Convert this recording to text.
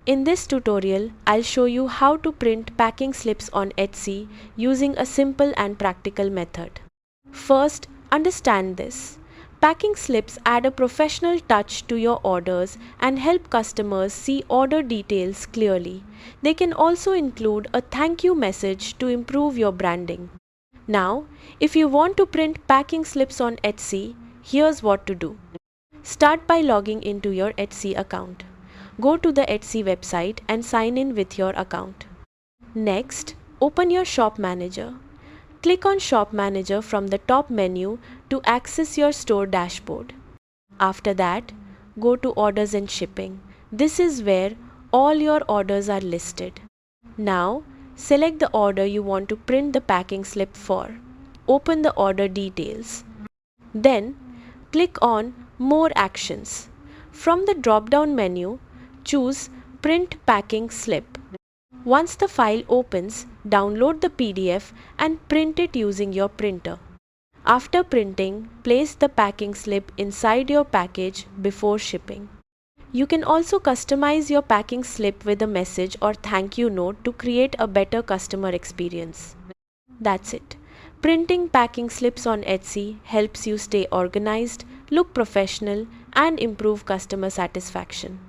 In this tutorial, I'll show you how to print packing slips on Etsy using a simple and practical method. First, understand this. Packing slips add a professional touch to your orders and help customers see order details clearly. They can also include a thank you message to improve your branding. Now, if you want to print packing slips on Etsy, here's what to do. Start by logging into your Etsy account. Go to the Etsy website and sign in with your account. Next, open your Shop Manager. Click on Shop Manager from the top menu to access your store dashboard. After that, go to Orders and Shipping. This is where all your orders are listed. Now, select the order you want to print the packing slip for. Open the order details. Then, click on More Actions. From the drop-down menu, choose Print Packing Slip. Once the file opens, download the PDF and print it using your printer. After printing, place the packing slip inside your package before shipping. You can also customize your packing slip with a message or thank you note to create a better customer experience. That's it. Printing packing slips on Etsy helps you stay organized, look professional, and improve customer satisfaction.